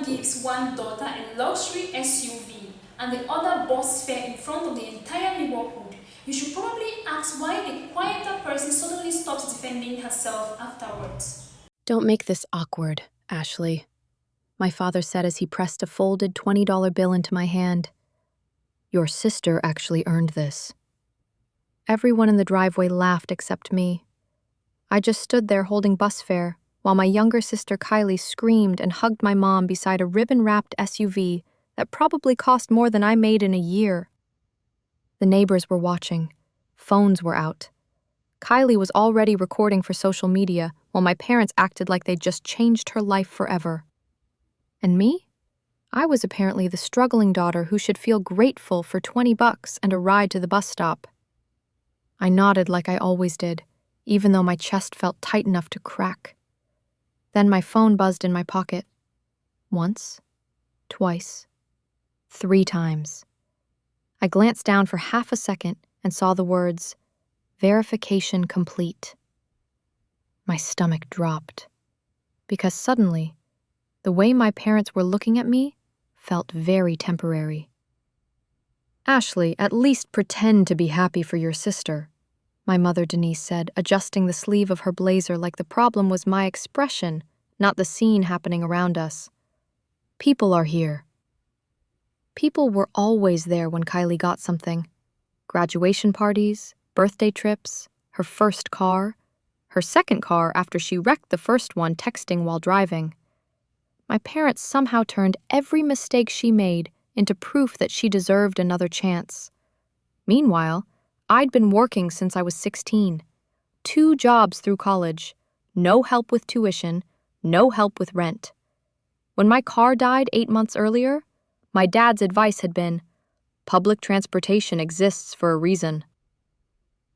gives one daughter a luxury SUV and the other bus fare in front of the entire neighborhood, you should probably ask why the quieter person suddenly stops defending herself afterwards. Don't make this awkward, Ashley, my father said as he pressed a folded $20 bill into my hand. Your sister actually earned this. Everyone in the driveway laughed except me. I just stood there holding bus fare, while my younger sister Kylie screamed and hugged my mom beside a ribbon-wrapped SUV that probably cost more than I made in a year. The neighbors were watching. Phones were out. Kylie was already recording for social media, while my parents acted like they'd just changed her life forever. And me? I was apparently the struggling daughter who should feel grateful for $20 and a ride to the bus stop. I nodded like I always did, even though my chest felt tight enough to crack. Then my phone buzzed in my pocket. Once, twice, 3 times. I glanced down for half a second and saw the words, "Verification complete." My stomach dropped, because suddenly, the way my parents were looking at me felt very temporary. "Ashley, at least pretend to be happy for your sister," my mother Denise said, adjusting the sleeve of her blazer like the problem was my expression, not the scene happening around us. "People are here." People were always there when Kylie got something. Graduation parties, birthday trips, her first car, her second car after she wrecked the first one texting while driving. My parents somehow turned every mistake she made into proof that she deserved another chance. Meanwhile, I'd been working since I was 16. 2 jobs through college, no help with tuition, no help with rent. When my car died 8 months earlier, my dad's advice had been, "Public transportation exists for a reason."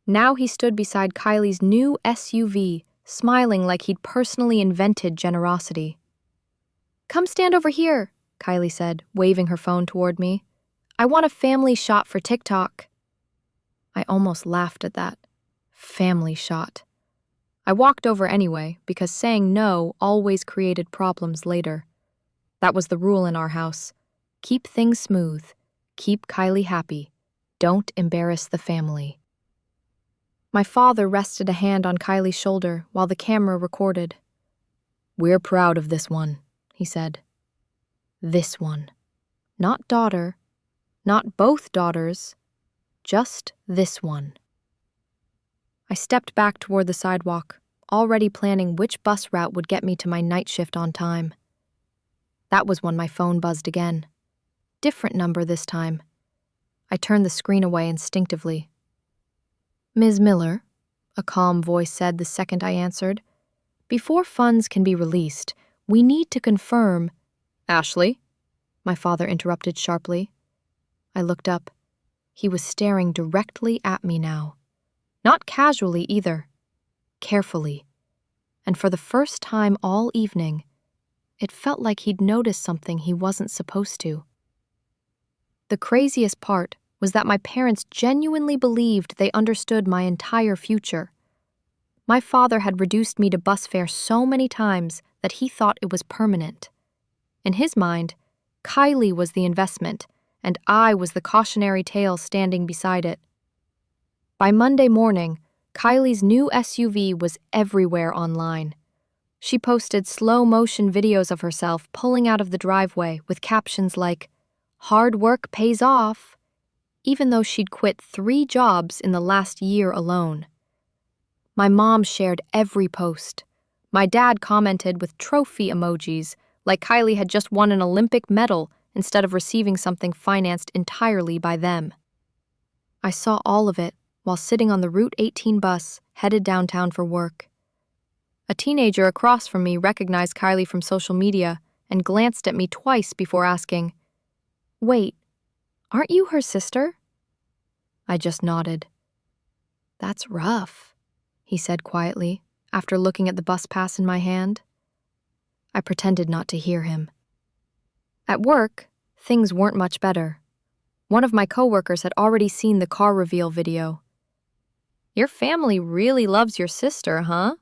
Now he stood beside Kylie's new SUV, smiling like he'd personally invented generosity. "Come stand over here," Kylie said, waving her phone toward me. "I want a family shot for TikTok." I almost laughed at that. Family shot. I walked over anyway, because saying no always created problems later. That was the rule in our house. Keep things smooth. Keep Kylie happy. Don't embarrass the family. My father rested a hand on Kylie's shoulder while the camera recorded. "We're proud of this one," he said. This one. Not daughter. Not both daughters. Just this one. I stepped back toward the sidewalk, already planning which bus route would get me to my night shift on time. That was when my phone buzzed again. Different number this time. I turned the screen away instinctively. "Ms. Miller," a calm voice said the second I answered, "before funds can be released, we need to confirm—" "Ashley?" my father interrupted sharply. I looked up. He was staring directly at me now. Not casually either. Carefully. And for the first time all evening, it felt like he'd noticed something he wasn't supposed to. The craziest part was that my parents genuinely believed they understood my entire future. My father had reduced me to bus fare so many times that he thought it was permanent. In his mind, Kylie was the investment, and I was the cautionary tale standing beside it. By Monday morning, Kylie's new SUV was everywhere online. She posted slow-motion videos of herself pulling out of the driveway with captions like, "Hard work pays off," even though she'd quit 3 jobs in the last year alone. My mom shared every post. My dad commented with trophy emojis, like Kylie had just won an Olympic medal instead of receiving something financed entirely by them. I saw all of it while sitting on the Route 18 bus headed downtown for work. A teenager across from me recognized Kylie from social media and glanced at me twice before asking, "Wait, aren't you her sister?" I just nodded. "That's rough," he said quietly, after looking at the bus pass in my hand. I pretended not to hear him. At work, things weren't much better. One of my coworkers had already seen the car reveal video. "Your family really loves your sister, huh?"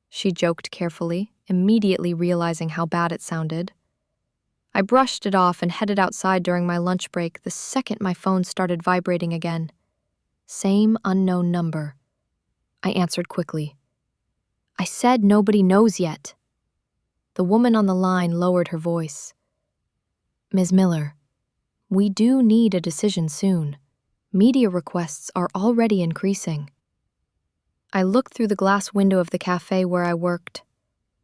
she joked carefully, immediately realizing how bad it sounded. I brushed it off and headed outside during my lunch break the second my phone started vibrating again. Same unknown number. I answered quickly. I said nobody knows yet. The woman on the line lowered her voice. Ms. Miller, we do need a decision soon. Media requests are already increasing. I looked through the glass window of the cafe where I worked.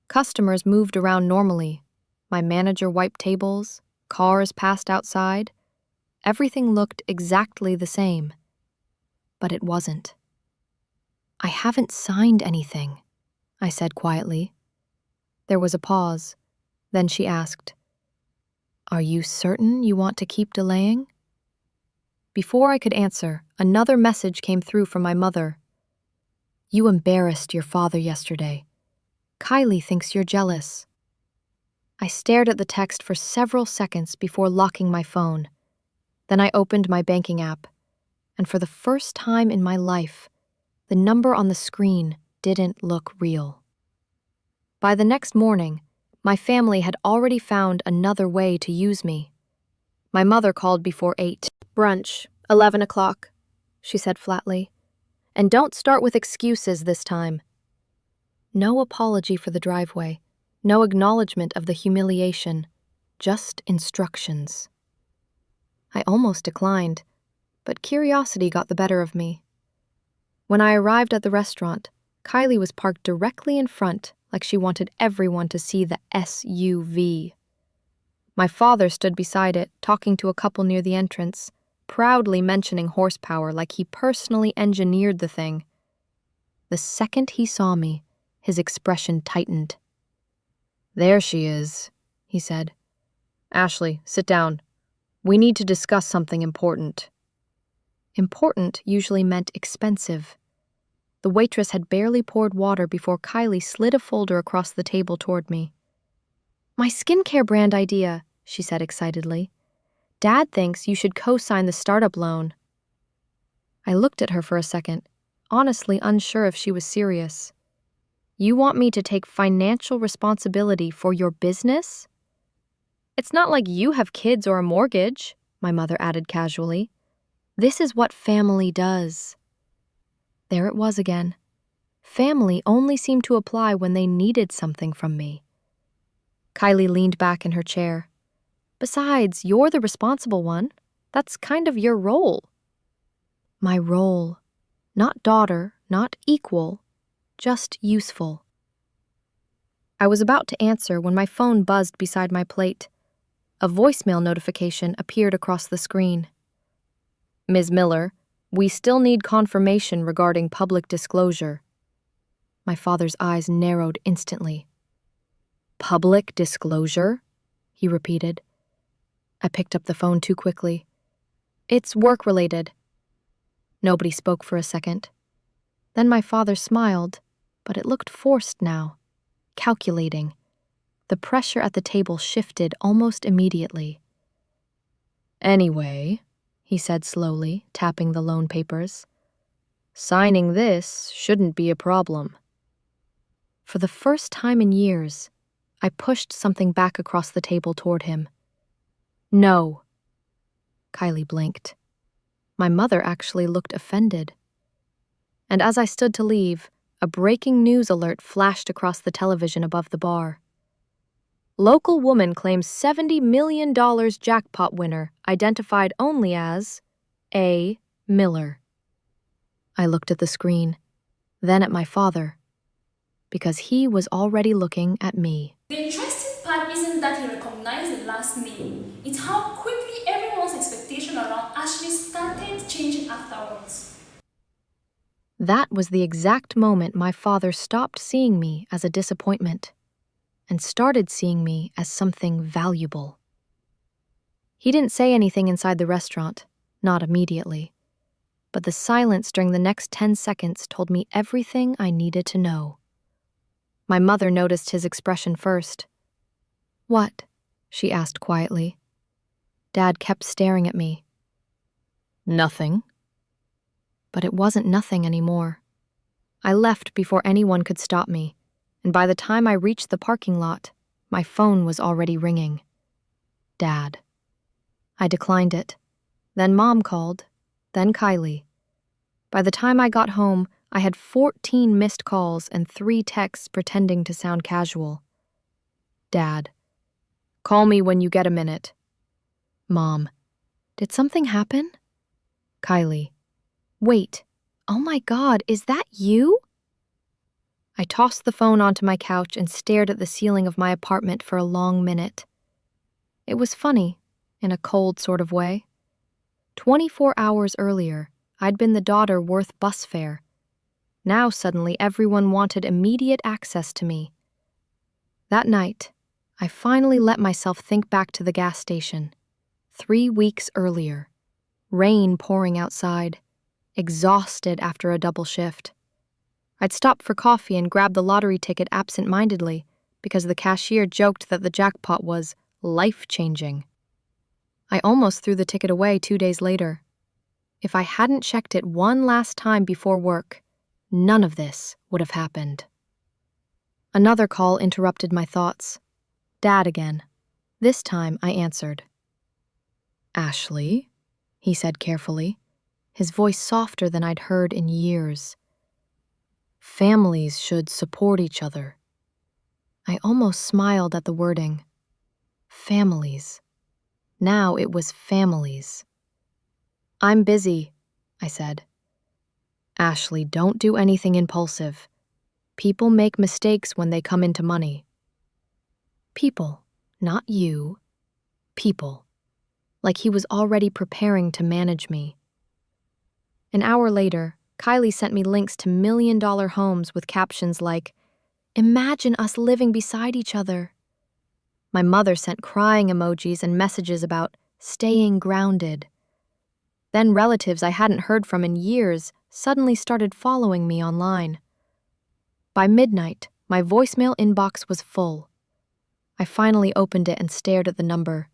Customers moved around normally. My manager wiped tables, cars passed outside. Everything looked exactly the same. But it wasn't. I haven't signed anything, I said quietly. There was a pause. Then she asked, Are you certain you want to keep delaying? Before I could answer, another message came through from my mother. You embarrassed your father yesterday. Kylie thinks you're jealous. I stared at the text for several seconds before locking my phone. Then I opened my banking app, and for the first time in my life, the number on the screen didn't look real. By the next morning, my family had already found another way to use me. My mother called before 8. Brunch, 11 o'clock, she said flatly. And don't start with excuses this time. No apology for the driveway, no acknowledgement of the humiliation, just instructions. I almost declined, but curiosity got the better of me. When I arrived at the restaurant, Kylie was parked directly in front, like she wanted everyone to see the SUV. My father stood beside it, talking to a couple near the entrance, proudly mentioning horsepower like he personally engineered the thing. The second he saw me, his expression tightened. There she is, he said. Ashley, sit down. We need to discuss something important. Important usually meant expensive. The waitress had barely poured water before Kylie slid a folder across the table toward me. My skincare brand idea, she said excitedly. Dad thinks you should co-sign the startup loan. I looked at her for a second, honestly unsure if she was serious. You want me to take financial responsibility for your business? It's not like you have kids or a mortgage, my mother added casually. This is what family does. There it was again. Family only seemed to apply when they needed something from me. Kylie leaned back in her chair. Besides, you're the responsible one. That's kind of your role. My role. Not daughter, not equal, just useful. I was about to answer when my phone buzzed beside my plate. A voicemail notification appeared across the screen. Ms. Miller, we still need confirmation regarding public disclosure. My father's eyes narrowed instantly. Public disclosure? He repeated. I picked up the phone too quickly. It's work-related. Nobody spoke for a second. Then my father smiled, but it looked forced now, calculating. The pressure at the table shifted almost immediately. Anyway, he said slowly, tapping the loan papers. Signing this shouldn't be a problem. For the first time in years, I pushed something back across the table toward him. No. Kylie blinked. My mother actually looked offended. And as I stood to leave, a breaking news alert flashed across the television above the bar. Local woman claims $70 million jackpot winner, identified only as A. Miller. I looked at the screen, then at my father, because he was already looking at me. The interesting part isn't that he recognized the last name. It's how quickly everyone's expectation around Ashley started changing afterwards. That was the exact moment my father stopped seeing me as a disappointment and started seeing me as something valuable. He didn't say anything inside the restaurant, not immediately, but the silence during the next 10 seconds told me everything I needed to know. My mother noticed his expression first. What? She asked quietly. Dad kept staring at me. Nothing. But it wasn't nothing anymore. I left before anyone could stop me, and by the time I reached the parking lot, my phone was already ringing. Dad. I declined it. Then Mom called, then Kylie. By the time I got home, I had 14 missed calls and 3 texts pretending to sound casual. Dad. Call me when you get a minute. Mom. Did something happen? Kylie. Wait. Oh my God, is that you? I tossed the phone onto my couch and stared at the ceiling of my apartment for a long minute. It was funny, in a cold sort of way. 24 hours earlier, I'd been the daughter worth bus fare. Now suddenly everyone wanted immediate access to me. That night, I finally let myself think back to the gas station. 3 weeks earlier. Rain pouring outside. Exhausted after a double shift. I'd stopped for coffee and grabbed the lottery ticket absent-mindedly because the cashier joked that the jackpot was life-changing. I almost threw the ticket away 2 days later. If I hadn't checked it one last time before work, none of this would have happened. Another call interrupted my thoughts. Dad again. This time I answered. Ashley, he said carefully, his voice softer than I'd heard in years. Families should support each other. I almost smiled at the wording. Families. Now it was families. I'm busy, I said. Ashley, don't do anything impulsive. People make mistakes when they come into money. People, not you. People. Like he was already preparing to manage me. An hour later, Kylie sent me links to million-dollar homes with captions like, "Imagine us living beside each other." My mother sent crying emojis and messages about staying grounded. Then relatives I hadn't heard from in years suddenly started following me online. By midnight, my voicemail inbox was full. I finally opened it and stared at the number.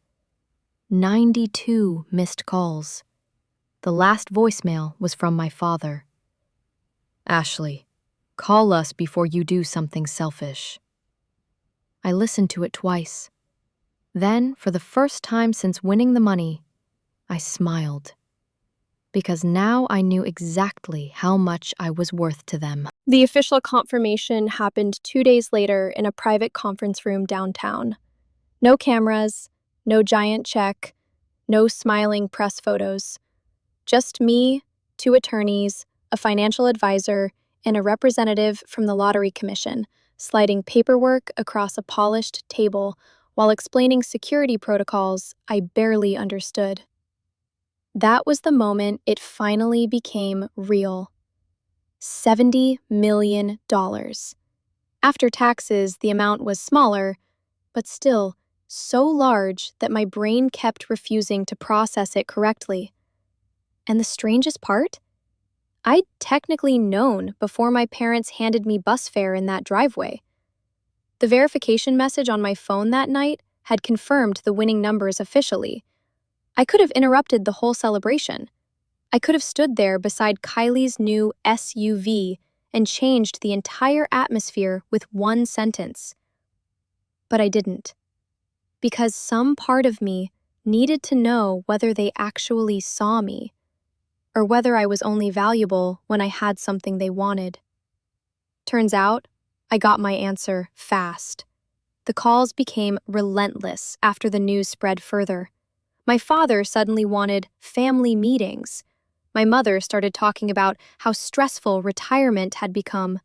92 missed calls. The last voicemail was from my father. Ashley, call us before you do something selfish. I listened to it twice. Then, for the first time since winning the money, I smiled. Because now I knew exactly how much I was worth to them. The official confirmation happened 2 days later in a private conference room downtown. No cameras, no giant check, no smiling press photos. Just me, 2 attorneys, a financial advisor, and a representative from the Lottery Commission, sliding paperwork across a polished table while explaining security protocols I barely understood. That was the moment it finally became real. $70 million. After taxes, the amount was smaller, but still so large that my brain kept refusing to process it correctly. And the strangest part? I'd technically known before my parents handed me bus fare in that driveway. The verification message on my phone that night had confirmed the winning numbers officially. I could have interrupted the whole celebration. I could have stood there beside Kylie's new SUV and changed the entire atmosphere with one sentence. But I didn't. Because some part of me needed to know whether they actually saw me, or whether I was only valuable when I had something they wanted. Turns out, I got my answer fast. The calls became relentless after the news spread further. My father suddenly wanted family meetings. My mother started talking about how stressful retirement had become.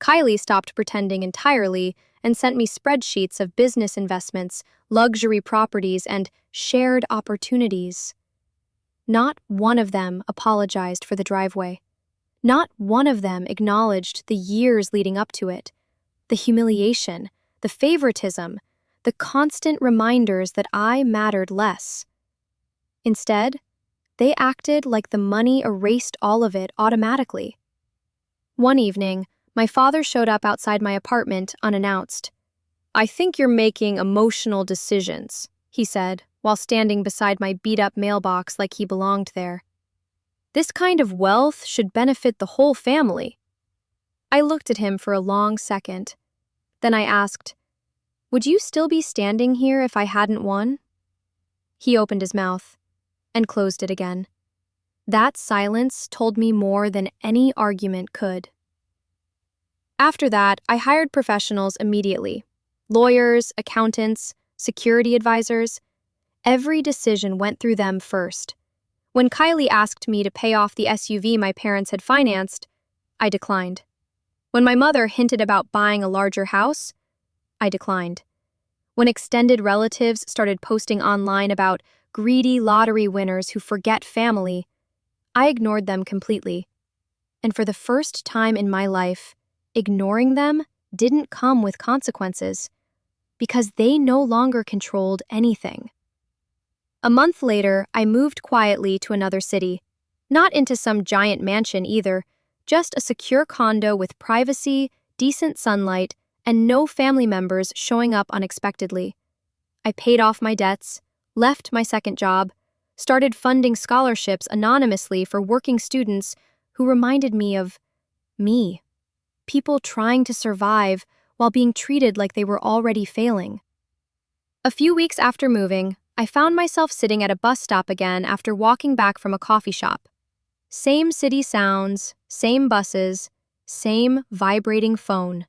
Kylie stopped pretending entirely and sent me spreadsheets of business investments, luxury properties, and shared opportunities. Not one of them apologized for the driveway. Not one of them acknowledged the years leading up to it, the humiliation, the favoritism, the constant reminders that I mattered less. Instead, they acted like the money erased all of it automatically. One evening, my father showed up outside my apartment unannounced. "I think you're making emotional decisions," he said, while standing beside my beat-up mailbox like he belonged there. "This kind of wealth should benefit the whole family." I looked at him for a long second. Then I asked, "Would you still be standing here if I hadn't won?" He opened his mouth and closed it again. That silence told me more than any argument could. After that, I hired professionals immediately. Lawyers, accountants, security advisors. Every decision went through them first. When Kylie asked me to pay off the SUV my parents had financed, I declined. When my mother hinted about buying a larger house, I declined. When extended relatives started posting online about greedy lottery winners who forget family, I ignored them completely. And for the first time in my life, ignoring them didn't come with consequences, because they no longer controlled anything. A month later, I moved quietly to another city. Not into some giant mansion either, just a secure condo with privacy, decent sunlight, and no family members showing up unexpectedly. I paid off my debts, left my second job, started funding scholarships anonymously for working students who reminded me of me. People trying to survive while being treated like they were already failing. A few weeks after moving, I found myself sitting at a bus stop again after walking back from a coffee shop. Same city sounds, same buses, same vibrating phone.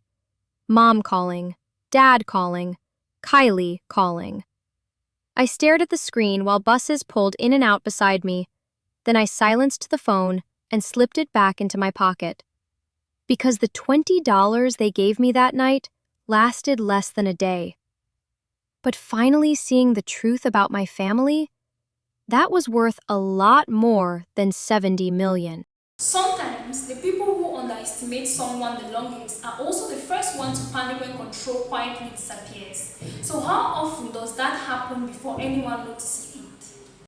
Mom calling, Dad calling, Kylie calling. I stared at the screen while buses pulled in and out beside me. Then I silenced the phone and slipped it back into my pocket. Because the $20 they gave me that night lasted less than a day. But finally seeing the truth about my family, that was worth a lot more than $70 million. Sometimes the people who underestimate someone the longest are also the first ones to panic when control quietly disappears. So how often does that happen before anyone notices